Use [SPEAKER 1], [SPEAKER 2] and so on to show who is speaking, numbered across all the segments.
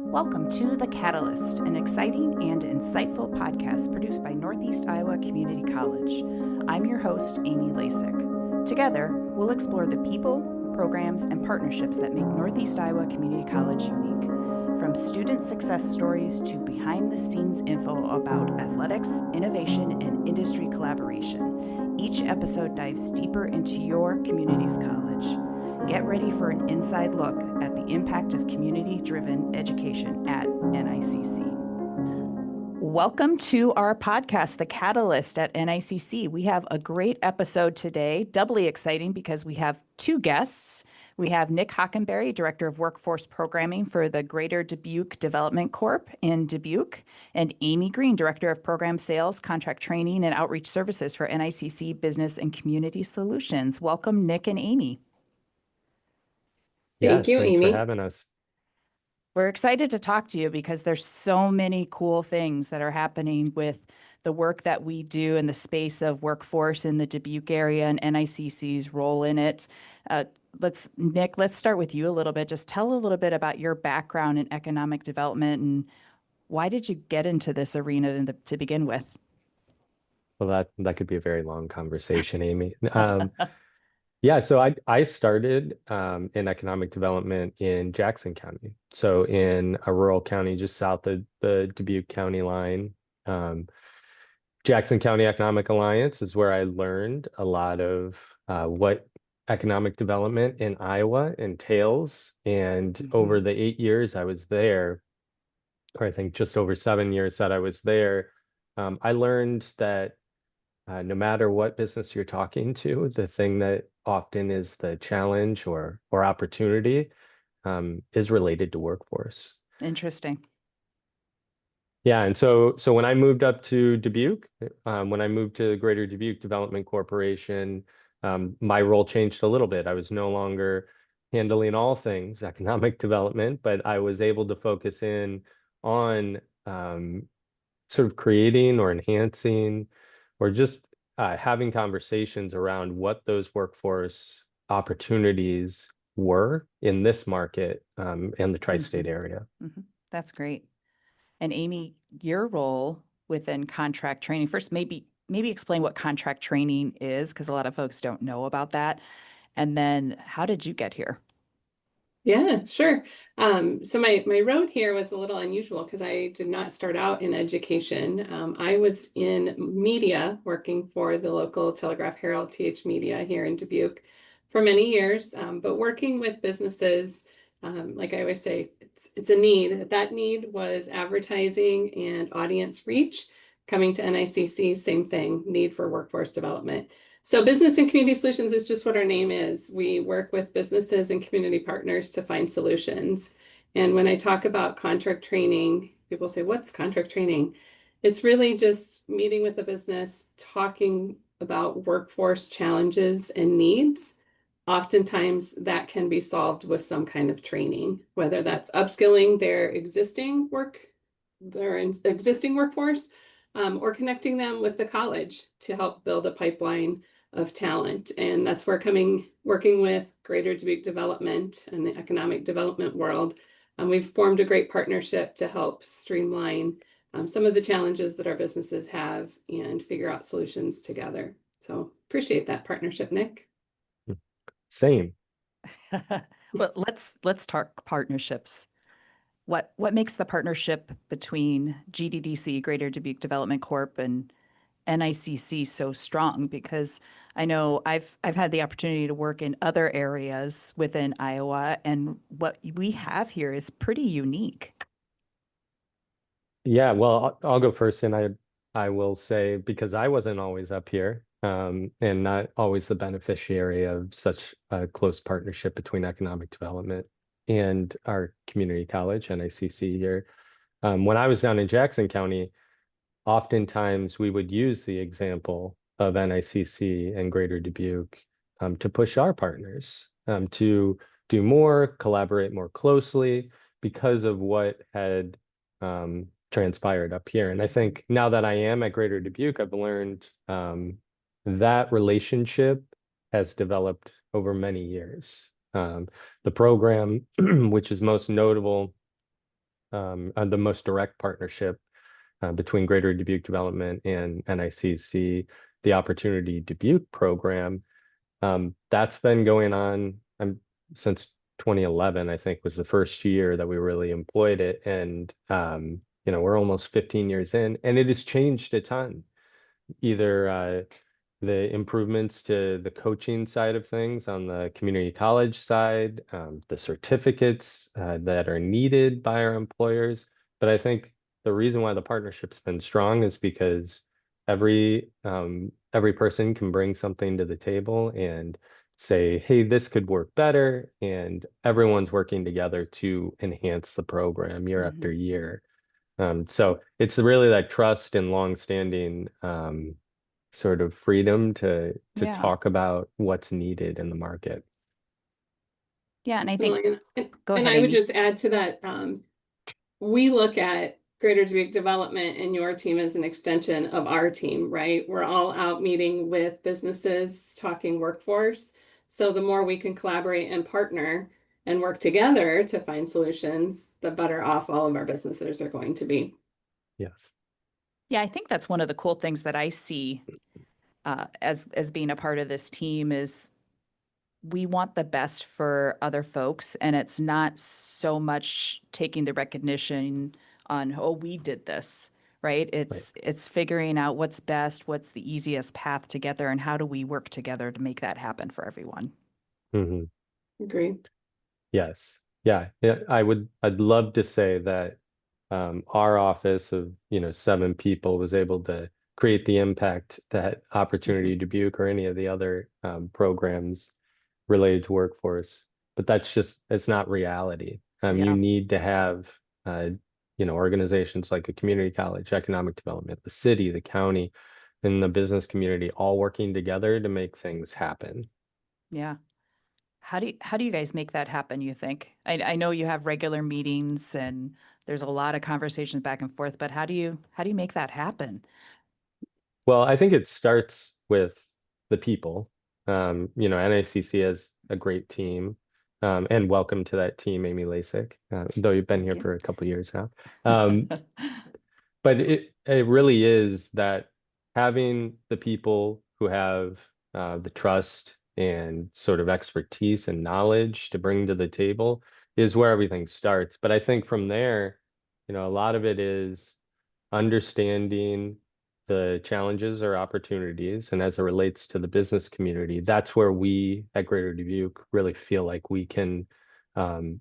[SPEAKER 1] Welcome to The Catalyst, an exciting and insightful podcast produced by Northeast Iowa Community College. I'm your host, Amy Lasack. Together, we'll explore the people, programs, and partnerships that make Northeast Iowa Community College unique. From student success stories to behind-the-scenes info about athletics, innovation, and industry collaboration, each episode dives deeper into your community's college. Get ready for an inside look at the impact of community-driven education at NICC. Welcome to our podcast, The Catalyst at NICC. We have a great episode today, doubly exciting because we have two guests. We have Nic Hockenberry, Director of Workforce Programming for the Greater Dubuque Development Corp in Dubuque, and Amy Green, Director of Program Sales, Contract Training, and Outreach Services for NICC Business and Community Solutions. Welcome, Nic and Amy.
[SPEAKER 2] Thank you,
[SPEAKER 3] Thanks
[SPEAKER 2] Amy.
[SPEAKER 3] for having us.
[SPEAKER 1] We're excited to talk to you because there's so many cool things that are happening with the work that we do in the space of workforce in the Dubuque area and NICC's role in it. Nic, let's start with you a little bit. Just tell a little bit about your background in economic development and why did you get into this arena to begin with?
[SPEAKER 3] Well, that could be a very long conversation, Amy. Yeah, so I started in economic development in Jackson County. So in a rural county just south of the Dubuque County line. Jackson County Economic Alliance is where I learned a lot of what economic development in Iowa entails. And over the 8 years I was there, or I think just over 7 years that I was there, I learned that no matter what business you're talking to, the thing that often is the challenge or opportunity is related to workforce.
[SPEAKER 1] Interesting.
[SPEAKER 3] Yeah, and so when I moved up to Dubuque, when I moved to the Greater Dubuque Development Corporation, my role changed a little bit. I was no longer handling all things economic development, but I was able to focus in on sort of creating or enhancing or just having conversations around what those workforce opportunities were in this market and the tri-state area.
[SPEAKER 1] That's great. And Amy, your role within contract training, first maybe explain what contract training is, because a lot of folks don't know about that. And then how did you get here?
[SPEAKER 2] Yeah, sure. So my road here was a little unusual because I did not start out in education. I was in media working for the local Telegraph Herald TH Media here in Dubuque for many years, but working with businesses, like I always say, it's a need. That need was advertising and audience reach. Coming to NICC, same thing, need for workforce development. So Business and Community Solutions is just what our name is. We work with businesses and community partners to find solutions. And when I talk about contract training, people say, what's contract training? It's really just meeting with the business, talking about workforce challenges and needs. Oftentimes that can be solved with some kind of training, whether that's upskilling their existing workforce, or connecting them with the college to help build a pipeline of talent. And that's where working with Greater Dubuque Development and the economic development world, we've formed a great partnership to help streamline some of the challenges that our businesses have and figure out solutions together. So appreciate that partnership, Nic.
[SPEAKER 3] Same.
[SPEAKER 1] Well, let's talk partnerships. What makes the partnership between GDDC, Greater Dubuque Development Corp, and NICC so strong? Because I know I've had the opportunity to work in other areas within Iowa, and what we have here is pretty unique.
[SPEAKER 3] Yeah, well, I'll go first, and I will say, because I wasn't always up here and not always the beneficiary of such a close partnership between economic development and our community college, NICC here. When I was down in Jackson County, oftentimes we would use the example of NICC and Greater Dubuque to push our partners to do more, collaborate more closely because of what had transpired up here. And I think now that I am at Greater Dubuque, I've learned that relationship has developed over many years. The program, which is most notable the most direct partnership between Greater Dubuque Development and NICC, the Opportunity Dubuque program. That's been going on since 2011, I think was the first year that we really employed it. And, we're almost 15 years in, and it has changed a ton. Either the improvements to the coaching side of things on the community college side, the certificates that are needed by our employers. But I think the reason why the partnership's been strong is because every person can bring something to the table and say, hey, this could work better, and everyone's working together to enhance the program year after year. So it's really that trust and longstanding sort of freedom to talk about what's needed in the market.
[SPEAKER 1] Yeah, and I think go
[SPEAKER 2] and
[SPEAKER 1] ahead,
[SPEAKER 2] I would
[SPEAKER 1] Amy.
[SPEAKER 2] just add to that, we look at Greater Dubuque Development and your team as an extension of our team, right? We're all out meeting with businesses, talking workforce. So the more we can collaborate and partner and work together to find solutions, the better off all of our businesses are going to be.
[SPEAKER 3] Yes.
[SPEAKER 1] Yeah, I think that's one of the cool things that I see as being a part of this team is we want the best for other folks, and it's not so much taking the recognition on, oh, we did this, right? It's figuring out what's best, what's the easiest path to get there, and how do we work together to make that happen for everyone.
[SPEAKER 2] Agree.
[SPEAKER 3] Yes. Yeah. I'd love to say that our office of 7 people was able to create the impact that Opportunity Dubuque or any of the other programs related to workforce, but it's not reality. You need to have organizations like a community college, economic development, the city, the county, and the business community all working together to make things happen.
[SPEAKER 1] Yeah. How do you guys make that happen, you think? I know you have regular meetings and there's a lot of conversations back and forth, but how do you make that happen?
[SPEAKER 3] Well, I think it starts with the people. NICC has a great team, and welcome to that team, Amy Lasack, though you've been here for a couple of years now. But it really is that having the people who have the trust and sort of expertise and knowledge to bring to the table is where everything starts. But I think from there, a lot of it is understanding the challenges or opportunities. And as it relates to the business community, that's where we at Greater Dubuque really feel like we can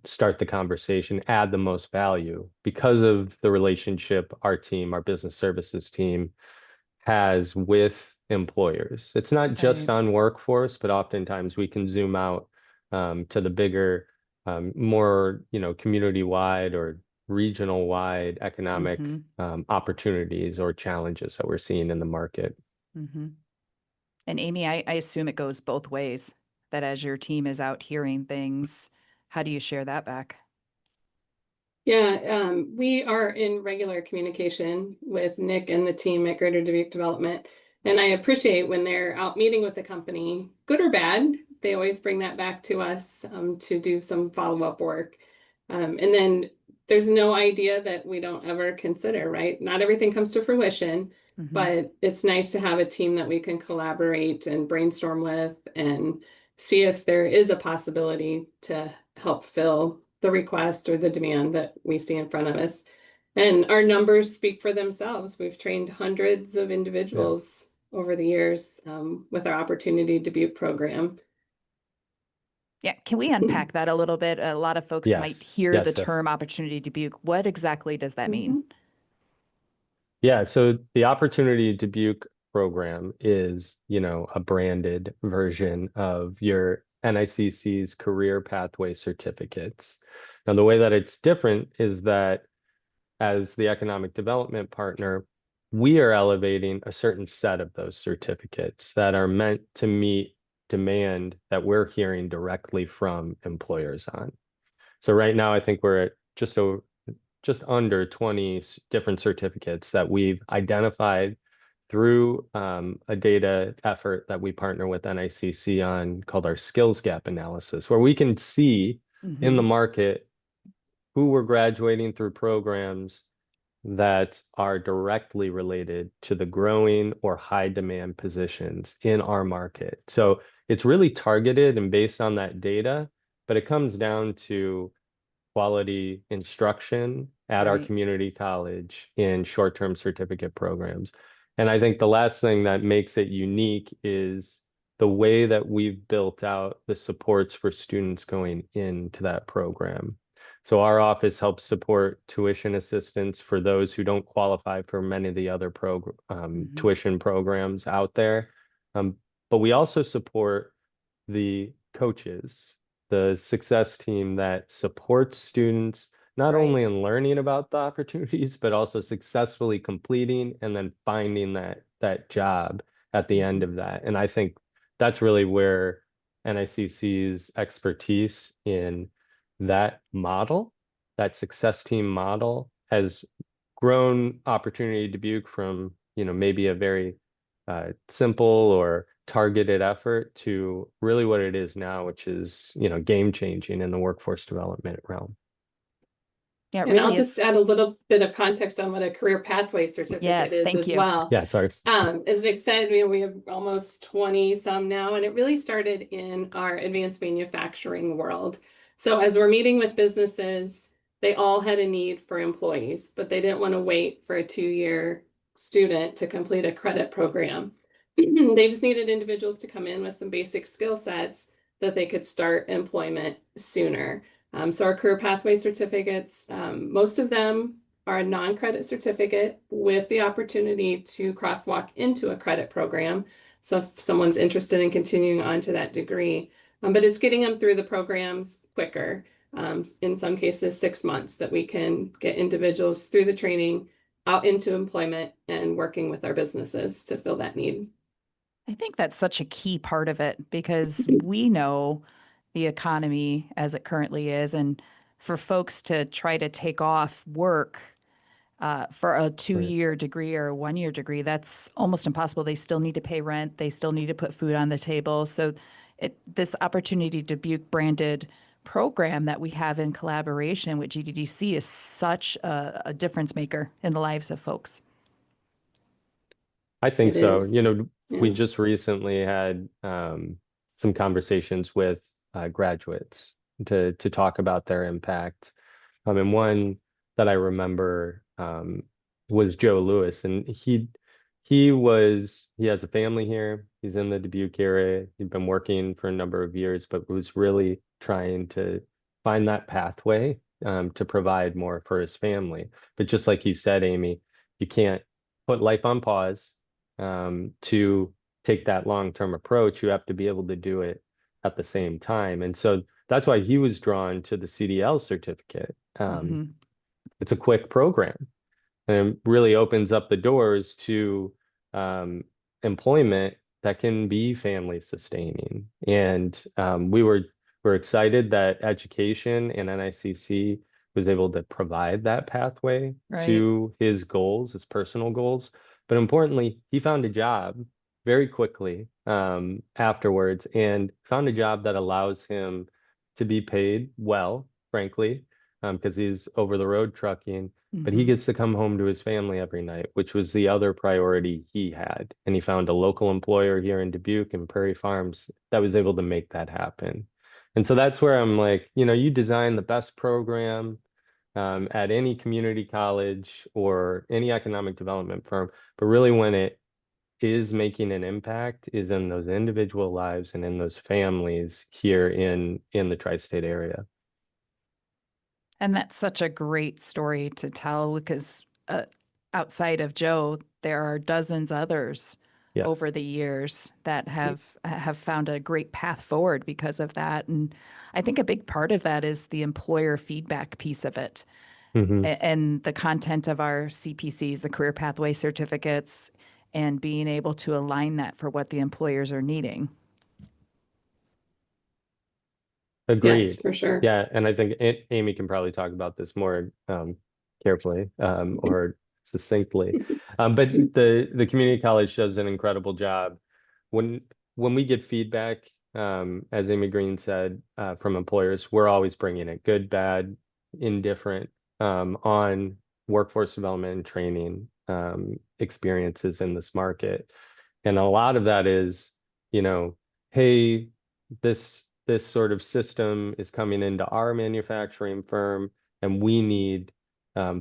[SPEAKER 3] start the conversation, add the most value because of the relationship our business services team has with employers. It's not just on workforce, but oftentimes we can zoom out to the bigger, more, community-wide or regional-wide economic opportunities or challenges that we're seeing in the market.
[SPEAKER 1] And Amy, I assume it goes both ways, that as your team is out hearing things, how do you share that back?
[SPEAKER 2] Yeah, we are in regular communication with Nic and the team at Greater Dubuque Development. And I appreciate when they're out meeting with the company, good or bad, they always bring that back to us to do some follow-up work. And then there's no idea that we don't ever consider, right? Not everything comes to fruition, but it's nice to have a team that we can collaborate and brainstorm with and see if there is a possibility to help fill the request or the demand that we see in front of us. And our numbers speak for themselves. We've trained hundreds of individuals over the years with our Opportunity Dubuque program.
[SPEAKER 1] Yeah, can we unpack that a little bit? A lot of folks might hear the term Opportunity Dubuque. What exactly does that mean?
[SPEAKER 3] Yeah, so the Opportunity Dubuque program is, a branded version of your NICC's career pathway certificates. Now, the way that it's different is that as the economic development partner, we are elevating a certain set of those certificates that are meant to meet demand that we're hearing directly from employers on. So right now, I think we're at just under 20 different certificates that we've identified through a data effort that we partner with NICC on called our skills gap analysis, where we can see in the market who we're graduating through programs that are directly related to the growing or high demand positions in our market. So it's really targeted and based on that data, but it comes down to quality instruction at our
[SPEAKER 1] Right.
[SPEAKER 3] community college in short-term certificate programs. And I think the last thing that makes it unique is the way that we've built out the supports for students going into that program. So our office helps support tuition assistance for those who don't qualify for many of the other tuition programs out there. But we also support the coaches, the success team that supports students not
[SPEAKER 1] Right.
[SPEAKER 3] only in learning about the opportunities, but also successfully completing and then finding that job at the end of that. And I think that's really where NICC's expertise in that model, that success team model, has grown Opportunity Dubuque from, maybe a very simple or targeted effort to really what it is now, which is, game changing in the workforce development realm.
[SPEAKER 1] Yeah, it
[SPEAKER 2] And I'll
[SPEAKER 1] really
[SPEAKER 2] just
[SPEAKER 1] is.
[SPEAKER 2] add a little bit of context on what a career pathway certificate
[SPEAKER 1] Yes,
[SPEAKER 2] is
[SPEAKER 1] thank
[SPEAKER 2] as
[SPEAKER 1] you.
[SPEAKER 2] well.
[SPEAKER 3] Yeah, sorry.
[SPEAKER 2] As Nic said, we have almost 20 some now, and it really started in our advanced manufacturing world. So as we're meeting with businesses, they all had a need for employees, but they didn't want to wait for a 2-year student to complete a credit program. They just needed individuals to come in with some basic skill sets that they could start employment sooner. So our career pathway certificates, most of them are a non-credit certificate with the opportunity to crosswalk into a credit program. So if someone's interested in continuing on to that degree, but it's getting them through the programs quicker. In some cases, 6 months that we can get individuals through the training out into employment and working with our businesses to fill that need.
[SPEAKER 1] I think that's such a key part of it because we know the economy as it currently is. And for folks to try to take off work for a 2-year degree or a 1-year degree, that's almost impossible. They still need to pay rent. They still need to put food on the table. So this Opportunity Dubuque branded program that we have in collaboration with GDDC is such a difference maker in the lives of folks.
[SPEAKER 3] I think
[SPEAKER 2] It
[SPEAKER 3] so.
[SPEAKER 2] is.
[SPEAKER 3] We
[SPEAKER 2] Yeah.
[SPEAKER 3] just recently had some conversations with graduates to talk about their impact. And one that I remember was Joe Lewis, and he has a family here. He's in the Dubuque area. He'd been working for a number of years, but was really trying to find that pathway to provide more for his family. But just like you said, Amy, you can't put life on pause to take that long-term approach. You have to be able to do it at the same time. And so that's why he was drawn to the CDL certificate. It's a quick program and it really opens up the doors to employment that can be family sustaining. And we're excited that education and NICC was able to provide that pathway to his goals, his personal goals. But importantly, he found a job very quickly afterwards and found a job that allows him to be paid well, frankly, because he's over the road trucking, but he gets to come home to his family every night, which was the other priority he had. And he found a local employer here in Dubuque and Prairie Farms that was able to make that happen. And so that's where I'm like, you design the best program at any community college or any economic development firm, but really when it is making an impact is in those individual lives and in those families here in the tri-state area.
[SPEAKER 1] And that's such a great story to tell because outside of Joe, there are dozens others over the years that have found a great path forward because of that. And I think a big part of that is the employer feedback piece of it and the content of our CPCs, the career pathway certificates, and being able to align that for what the employers are needing.
[SPEAKER 3] Agreed.
[SPEAKER 2] Yes, for sure.
[SPEAKER 3] Yeah, and I think Amy can probably talk about this more carefully or succinctly. But the community college does an incredible job. When we get feedback, as Amy Green said, from employers, we're always bringing it, good, bad, indifferent on workforce development and training experiences in this market. And a lot of that is, hey, this sort of system is coming into our manufacturing firm, and we need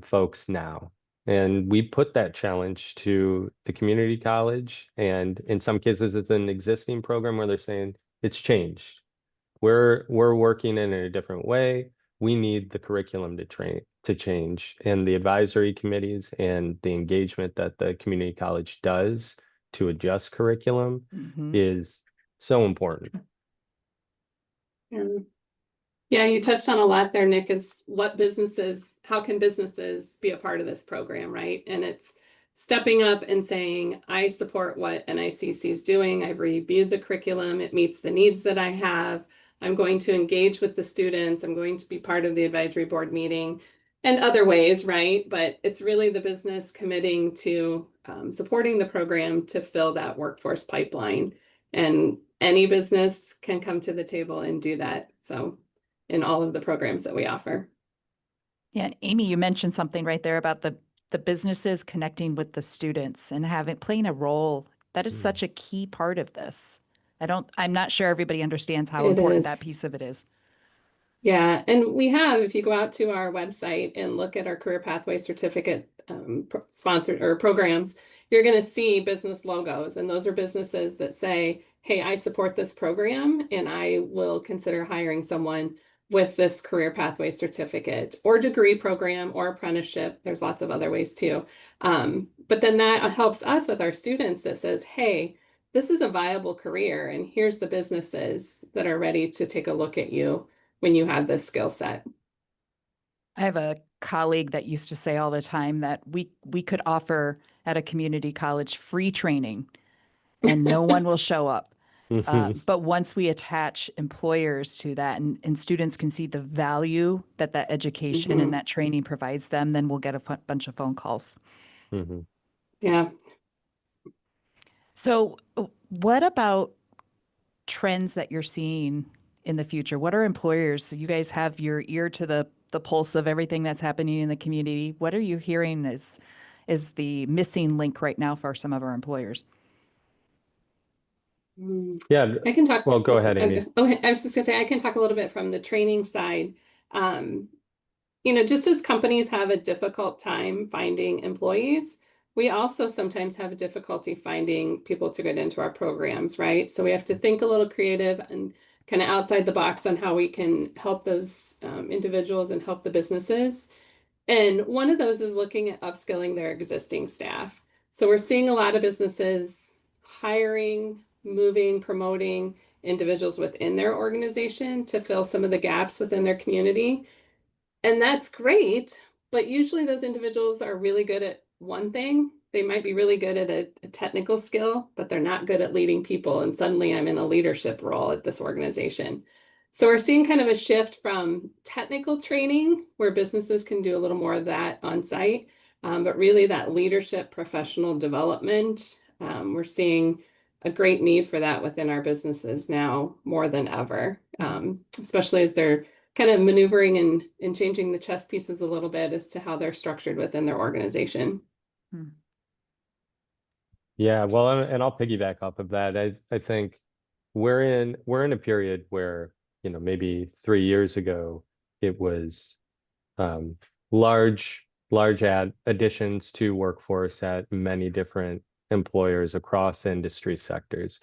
[SPEAKER 3] folks now. And we put that challenge to the community college, and in some cases, it's an existing program where they're saying it's changed. We're working in a different way. We need the curriculum to change, and the advisory committees and the engagement that the community college does to adjust curriculum is so important.
[SPEAKER 2] Yeah, you touched on a lot there, Nick, is how can businesses be a part of this program, right? And it's stepping up and saying, I support what NICC is doing. I've reviewed the curriculum. It meets the needs that I have. I'm going to engage with the students. I'm going to be part of the advisory board meeting and other ways, right? But it's really the business committing to supporting the program to fill that workforce pipeline. And any business can come to the table and do that. So in all of the programs that we offer.
[SPEAKER 1] Yeah, and Amy, you mentioned something right there about the businesses connecting with the students and playing a role. That is such a key part of this. I'm not sure everybody understands how important that piece of it is.
[SPEAKER 2] Yeah, and we have, if you go out to our website and look at our career pathway certificate sponsored or programs, you're going to see business logos, and those are businesses that say, hey, I support this program and I will consider hiring someone with this career pathway certificate or degree program or apprenticeship. There's lots of other ways too. But then that helps us with our students that says, hey, this is a viable career, and here's the businesses that are ready to take a look at you when you have this skill set.
[SPEAKER 1] I have a colleague that used to say all the time that we could offer at a community college free training and no one will show up. But once we attach employers to that and students can see the value that education and that training provides them, then we'll get a bunch of phone calls.
[SPEAKER 2] Yeah.
[SPEAKER 1] So what about trends that you're seeing in the future? What are employers? You guys have your ear to the pulse of everything that's happening in the community. What are you hearing is the missing link right now for some of our employers?
[SPEAKER 2] Yeah, I can talk.
[SPEAKER 3] Well, go ahead, Amy.
[SPEAKER 2] I was just gonna say I can talk a little bit from the training side. Just as companies have a difficult time finding employees, we also sometimes have a difficulty finding people to get into our programs, right? So we have to think a little creative and kind of outside the box on how we can help those individuals and help the businesses. And one of those is looking at upskilling their existing staff. So we're seeing a lot of businesses hiring, moving, promoting individuals within their organization to fill some of the gaps within their community. And that's great, but usually those individuals are really good at one thing. They might be really good at a technical skill, but they're not good at leading people. And suddenly I'm in a leadership role at this organization. So we're seeing kind of a shift from technical training where businesses can do a little more of that on site, but really that leadership professional development. We're seeing a great need for that within our businesses now more than ever, especially as they're kind of maneuvering and changing the chess pieces a little bit as to how they're structured within their organization.
[SPEAKER 3] Yeah, well, and I'll piggyback off of that. I think we're in a period where, maybe 3 years ago, it was large additions to workforce at many different employers across industry sectors.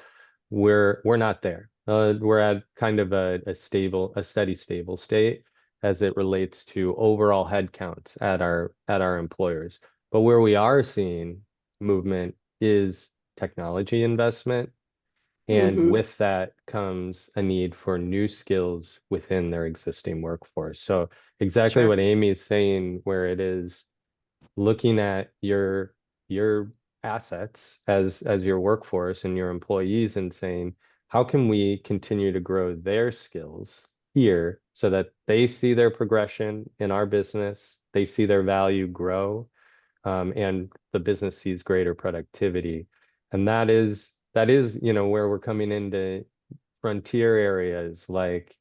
[SPEAKER 3] We're not there. We're at kind of a steady, stable state as it relates to overall headcounts at our employers. But where we are seeing movement is technology investment. And with that comes a need for new skills within their existing workforce. So exactly what Amy is saying, where it is looking at your assets as your workforce and your employees and saying, how can we continue to grow their skills here so that they see their progression in our business, they see their value grow, and the business sees greater productivity. And that is, where we're coming into frontier areas like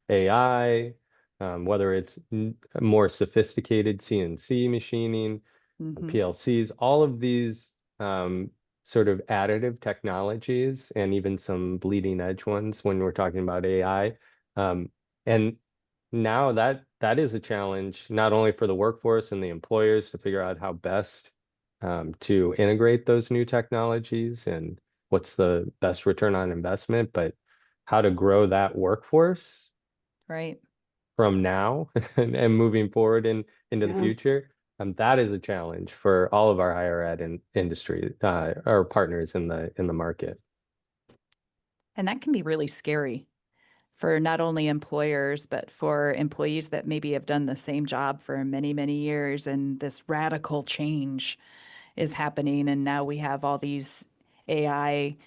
[SPEAKER 3] AI, whether it's more sophisticated CNC machining, PLCs, all of these sort of additive technologies, and even some bleeding edge ones when we're talking about AI. And now that is a challenge, not only for the workforce and the employers to figure out how best to integrate those new technologies and what's the best return on investment, but how to grow that workforce
[SPEAKER 1] Right.
[SPEAKER 3] from now and moving forward into the future. That is a challenge for all of our higher ed and industry, our partners in the market.
[SPEAKER 1] And that can be really scary for not only employers, but for employees that maybe have done the same job for many, many years. And this radical change is happening. And now we have all these AI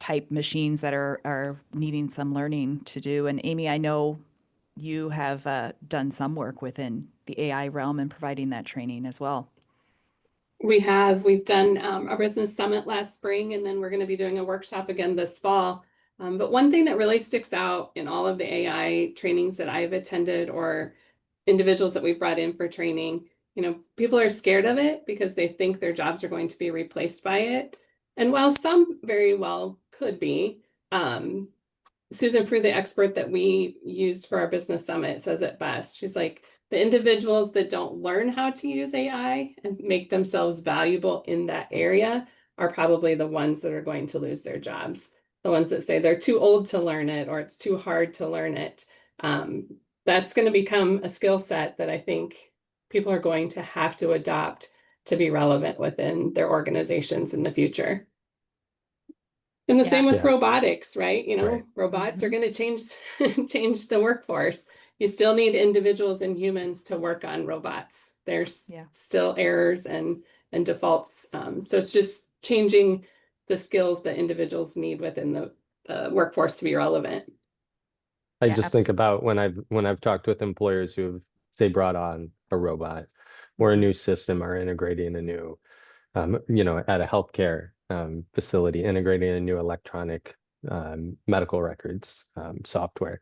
[SPEAKER 1] type machines that are needing some learning to do. And Amy, I know you have done some work within the AI realm and providing that training as well.
[SPEAKER 2] We've done a business summit last spring, and then we're going to be doing a workshop again this fall. But one thing that really sticks out in all of the AI trainings that I've attended or individuals that we've brought in for training, people are scared of it because they think their jobs are going to be replaced by it. And while some very well could be, Susan Frew, the expert that we used for our business summit, says it best. She's like, the individuals that don't learn how to use AI and make themselves valuable in that area are probably the ones that are going to lose their jobs. The ones that say they're too old to learn it or it's too hard to learn it. That's going to become a skill set that I think people are going to have to adopt to be relevant within their organizations in the future. And the same with robotics, right? Robots are going to change the workforce. You still need individuals and humans to work on robots. There's still errors and defaults. So it's just changing the skills that individuals need within the workforce to be relevant.
[SPEAKER 3] I just think about when I've talked with employers who have, say, brought on a robot or a new system or integrating a new, at a healthcare facility, integrating a new electronic medical records software.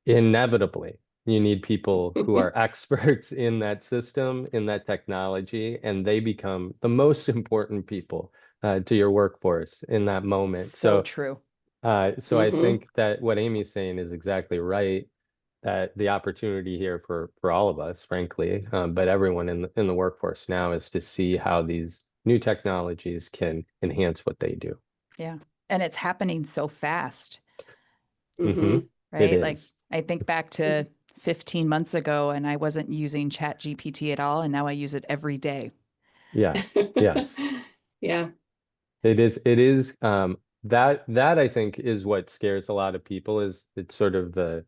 [SPEAKER 3] Inevitably, you need people who are experts in that system, in that technology, and they become the most important people to your workforce in that moment.
[SPEAKER 1] So true.
[SPEAKER 3] So I think that what Amy's saying is exactly right, that the opportunity here for all of us, frankly, but everyone in the workforce now is to see how these new technologies can enhance what they do.
[SPEAKER 1] Yeah. And it's happening so fast.
[SPEAKER 3] Right?
[SPEAKER 1] Like I think back to 15 months ago and I wasn't using ChatGPT at all. And now I use it every day.
[SPEAKER 3] Yeah. Yes.
[SPEAKER 2] Yeah.
[SPEAKER 3] It is that I think is what scares a lot of people, is it's sort of the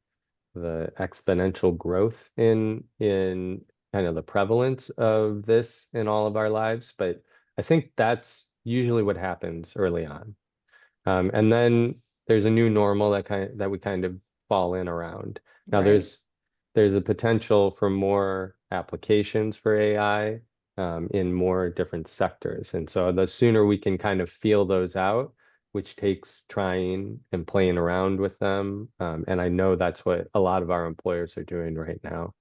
[SPEAKER 3] exponential growth in kind of the prevalence of this in all of our lives. But I think that's usually what happens early on. And then there's a new normal that we kind of fall in around. Now there's a potential for more applications for AI in more different sectors. And so the sooner we can kind of feel those out, which takes trying and playing around with them. And I know that's what a lot of our employers are doing right now.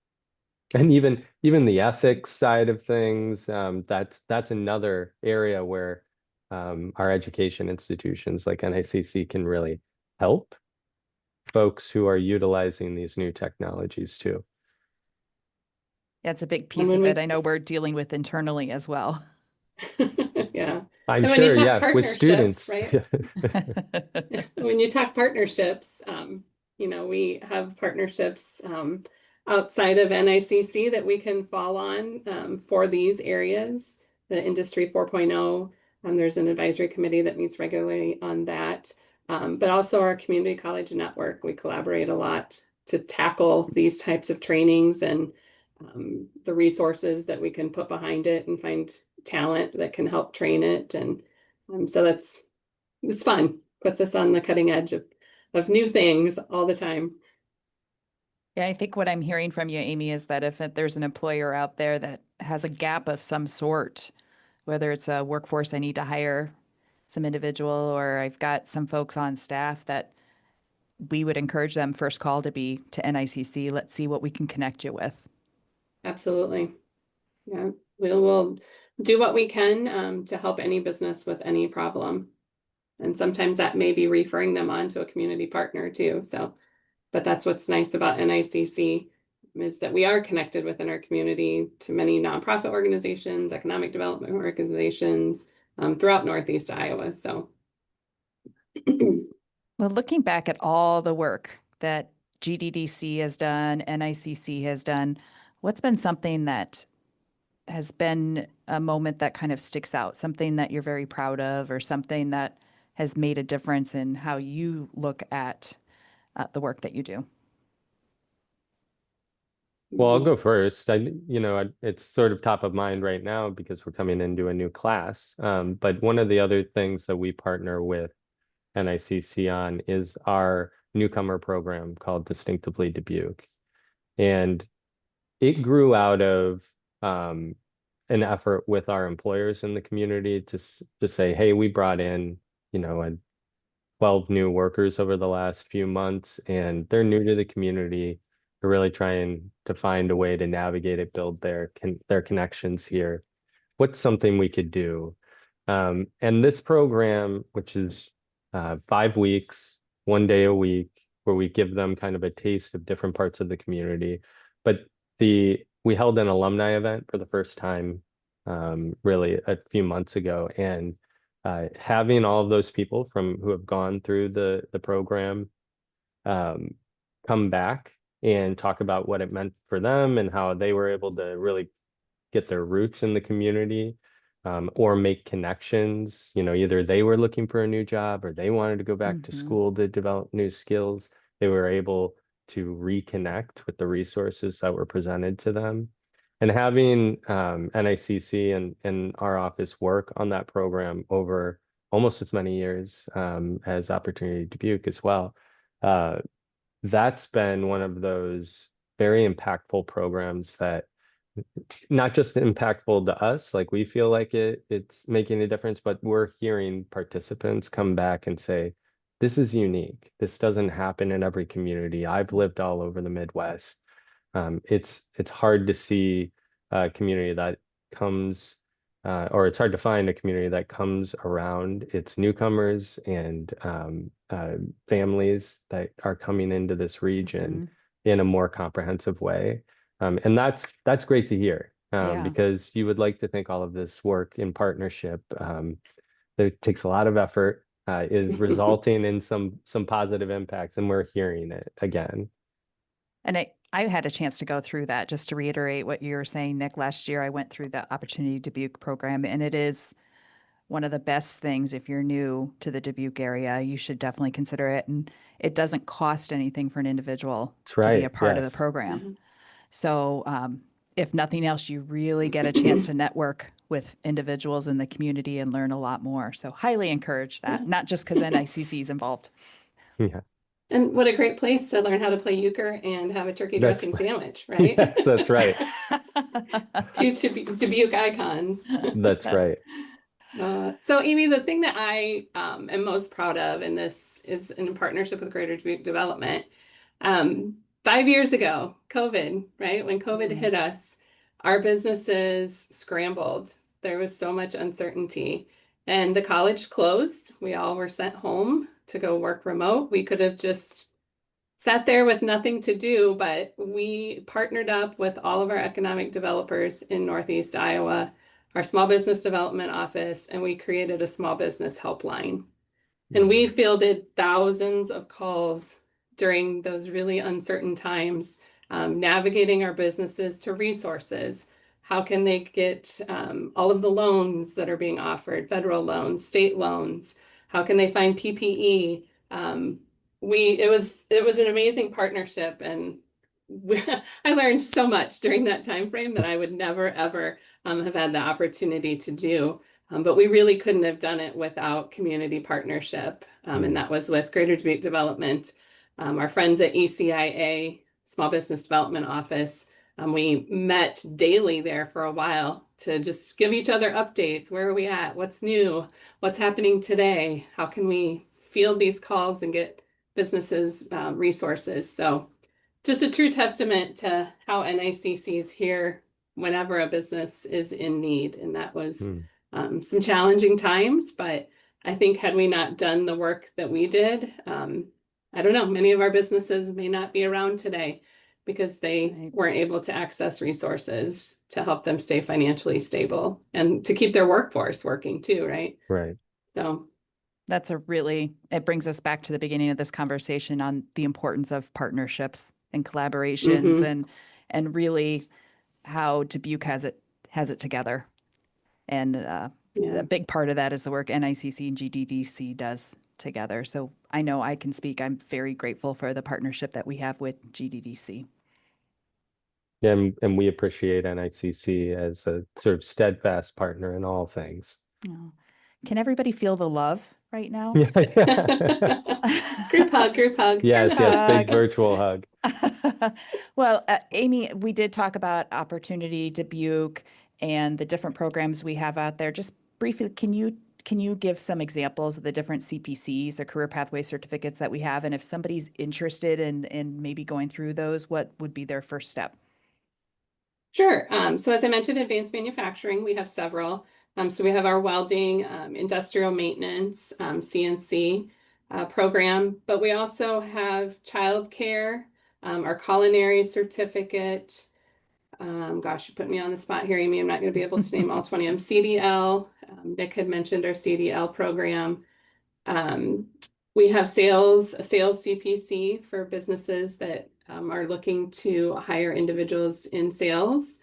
[SPEAKER 3] And even the ethics side of things, that's another area where our education institutions like NICC can really help folks who are utilizing these new technologies too.
[SPEAKER 1] That's a big piece of it. I know we're dealing with internally as well.
[SPEAKER 2] Yeah.
[SPEAKER 3] I'm
[SPEAKER 2] and when
[SPEAKER 3] sure,
[SPEAKER 2] you talk
[SPEAKER 3] yeah, with
[SPEAKER 2] partnerships,
[SPEAKER 3] students.
[SPEAKER 2] right? When you talk partnerships, we have partnerships outside of NICC that we can fall on for these areas, the Industry 4.0. There's an advisory committee that meets regularly on that. But also our community college network, we collaborate a lot to tackle these types of trainings and the resources that we can put behind it and find talent that can help train it. And so it's fun. Puts us on the cutting edge of new things all the time.
[SPEAKER 1] Yeah, I think what I'm hearing from you, Amy, is that if there's an employer out there that has a gap of some sort, whether it's a workforce, I need to hire some individual, or I've got some folks on staff that we would encourage them first call to be to NICC. Let's see what we can connect you with.
[SPEAKER 2] Absolutely. Yeah, we'll do what we can to help any business with any problem. And sometimes that may be referring them on to a community partner too. So, but that's what's nice about NICC is that we are connected within our community to many nonprofit organizations, economic development organizations throughout Northeast Iowa. So,
[SPEAKER 1] Well, looking back at all the work that GDDC has done, NICC has done, what's been something that has been a moment that kind of sticks out, something that you're very proud of, or something that has made a difference in how you look at the work that you do?
[SPEAKER 3] Well, I'll go first. It's sort of top of mind right now because we're coming into a new class. But one of the other things that we partner with NICC on is our newcomer program called Distinctively Dubuque. And it grew out of an effort with our employers in the community to say, hey, we brought in, 12 new workers over the last few months, and they're new to the community. They're really trying to find a way to navigate it, build their connections here. What's something we could do? And this program, which is 5 weeks, 1 day a week, where we give them kind of a taste of different parts of the community. But we held an alumni event for the first time, really a few months ago, and having all of those people who have gone through the program come back and talk about what it meant for them and how they were able to really get their roots in the community, or make connections. Either they were looking for a new job or they wanted to go back to school to develop new skills. They were able to reconnect with the resources that were presented to them. And having NICC and our office work on that program over almost as many years as Opportunity Dubuque as well, that's been one of those very impactful programs that not just impactful to us, like we feel like it's making a difference, but we're hearing participants come back and say, this is unique. This doesn't happen in every community. I've lived all over the Midwest. It's hard to see a community that comes, or it's hard to find a community that comes around its newcomers and families that are coming into this region in a more comprehensive way. And that's great to hear, because you would like to think all of this work in partnership that takes a lot of effort, is resulting in some positive impacts, and we're hearing it again.
[SPEAKER 1] And I had a chance to go through that, just to reiterate what you were saying, Nick. Last year, I went through the Opportunity Dubuque program, and it is one of the best things. If you're new to the Dubuque area, you should definitely consider it. And it doesn't cost anything for an individual to be a part of the program. So if nothing else, you really get a chance to network with individuals in the community and learn a lot more. So highly encourage that, not just because NICC is involved.
[SPEAKER 3] Yeah.
[SPEAKER 2] And what a great place to learn how to play euchre and have a turkey dressing sandwich, right?
[SPEAKER 3] Yes, that's right.
[SPEAKER 2] Two Dubuque icons.
[SPEAKER 3] That's right.
[SPEAKER 2] So Amy, the thing that I am most proud of, and this is in partnership with Greater Dubuque Development, 5 years ago, COVID, right? When COVID hit us, our businesses scrambled. There was so much uncertainty, and the college closed. We all were sent home to go work remote. We could have just sat there with nothing to do, but we partnered up with all of our economic developers in Northeast Iowa, our small business development office, and we created a small business helpline. And we fielded thousands of calls during those really uncertain times, navigating our businesses to resources. How can they get all of the loans that are being offered, federal loans, state loans? How can they find PPE? It was an amazing partnership, and I learned so much during that time frame that I would never ever have had the opportunity to do. But we really couldn't have done it without community partnership, and that was with Greater Dubuque Development, our friends at ECIA, Small Business Development Office. We met daily there for a while to just give each other updates. Where are we at? What's new? What's happening today? How can we field these calls and get businesses resources. So just a true testament to how NICC is here whenever a business is in need. And that was some challenging times, but I think had we not done the work that we did, I don't know, many of our businesses may not be around today because they weren't able to access resources to help them stay financially stable and to keep their workforce working too, right?
[SPEAKER 3] Right.
[SPEAKER 2] So
[SPEAKER 1] that's it brings us back to the beginning of this conversation on the importance of partnerships and collaborations and really how Dubuque has it together. And a big part of that is the work NICC and GDDC does together. So I know I can speak. I'm very grateful for the partnership that we have with GDDC.
[SPEAKER 3] Yeah, and we appreciate NICC as a sort of steadfast partner in all things.
[SPEAKER 1] Oh. Can everybody feel the love right now?
[SPEAKER 3] Yeah.
[SPEAKER 2] Group hug.
[SPEAKER 3] Yes, big virtual hug.
[SPEAKER 1] Well, Amy, we did talk about Opportunity Dubuque and the different programs we have out there. Just briefly, can you give some examples of the different CPCs or career pathway certificates that we have? And if somebody's interested in maybe going through those, what would be their first step?
[SPEAKER 2] Sure. So as I mentioned, advanced manufacturing, we have several. So we have our welding, industrial maintenance, CNC program, but we also have childcare, our culinary certificate. Gosh, you put me on the spot here, Amy. I'm not going to be able to name all 20 of them. CDL, Nic had mentioned our CDL program. We have a sales CPC for businesses that are looking to hire individuals in sales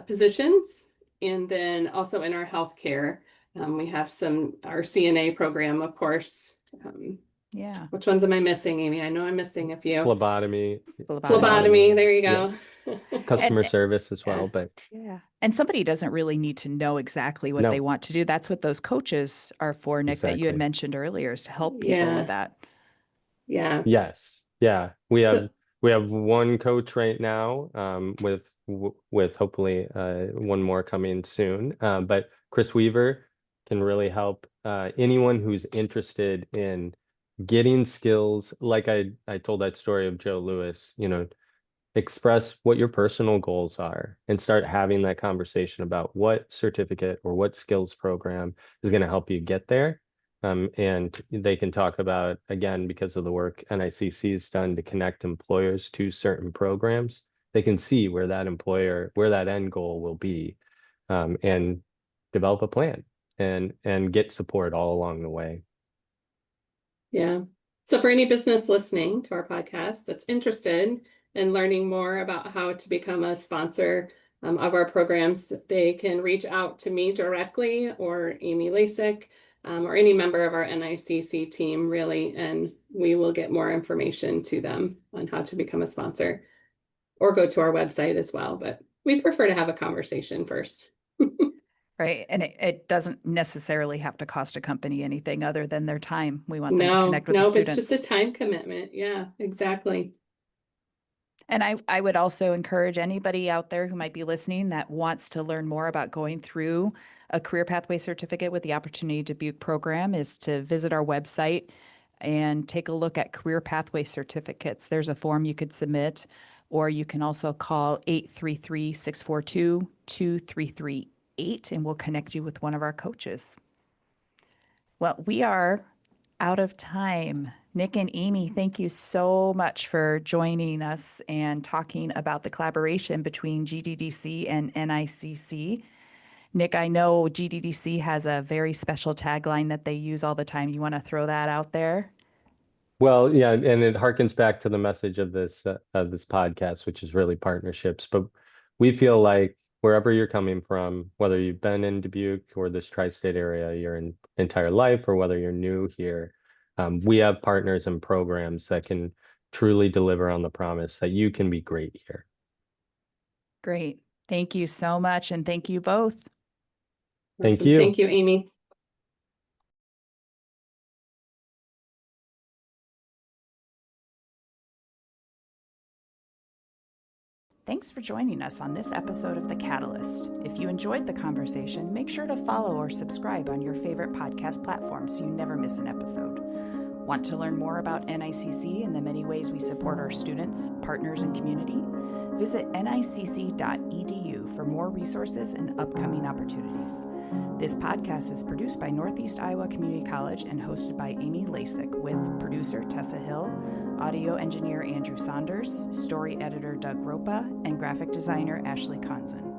[SPEAKER 2] positions. And then also in our healthcare, we have our CNA program, of course.
[SPEAKER 1] Yeah.
[SPEAKER 2] Which ones am I missing, Amy? I know I'm missing a few.
[SPEAKER 3] Phlebotomy.
[SPEAKER 2] There you go.
[SPEAKER 3] Customer service as well, but
[SPEAKER 1] yeah. And somebody doesn't really need to know exactly what they want to do. That's what those coaches are for, Nic, that you had mentioned earlier, is to help people with that.
[SPEAKER 2] Yeah.
[SPEAKER 3] Yes. Yeah. We have one coach right now, with hopefully one more coming soon. But Chris Weaver can really help anyone who's interested in getting skills. Like I told that story of Joe Lewis, express what your personal goals are and start having that conversation about what certificate or what skills program is going to help you get there. And they can talk about, again, because of the work NICC has done to connect employers to certain programs, they can see where that end goal will be, and develop a plan and get support all along the way.
[SPEAKER 2] Yeah. So for any business listening to our podcast that's interested in learning more about how to become a sponsor of our programs, they can reach out to me directly or Amy Lasack, or any member of our NICC team, really, and we will get more information to them on how to become a sponsor, or go to our website as well. But we prefer to have a conversation first.
[SPEAKER 1] Right. And it doesn't necessarily have to cost a company anything other than their time. We want them to connect with the students.
[SPEAKER 2] No, it's just a time commitment. Yeah, exactly.
[SPEAKER 1] And I would also encourage anybody out there who might be listening that wants to learn more about going through a career pathway certificate with the Opportunity Dubuque program is to visit our website and take a look at career pathway certificates. There's a form you could submit, or you can also call 833-642-2338, and we'll connect you with one of our coaches. Well, we are out of time. Nic and Amy, thank you so much for joining us and talking about the collaboration between GDDC and NICC. Nic, I know GDDC has a very special tagline that they use all the time. You want to throw that out there?
[SPEAKER 3] Well, yeah, and it harkens back to the message of this podcast, which is really partnerships. But we feel like wherever you're coming from, whether you've been in Dubuque or this tri-state area your entire life, or whether you're new here, we have partners and programs that can truly deliver on the promise that you can be great here.
[SPEAKER 1] Great. Thank you so much. And thank you both.
[SPEAKER 3] Thank you.
[SPEAKER 2] Thank you, Amy.
[SPEAKER 1] Thanks for joining us on this episode of The Catalyst. If you enjoyed the conversation, make sure to follow or subscribe on your favorite podcast platform so you never miss an episode. Want to learn more about NICC and the many ways we support our students, partners, and community? Visit nicc.edu for more resources and upcoming opportunities. This podcast is produced by Northeast Iowa Community College and hosted by Amy Lasack, with producer Tessa Hill, audio engineer Andrew Saunders, story editor Doug Ropa, and graphic designer Ashley Conzen.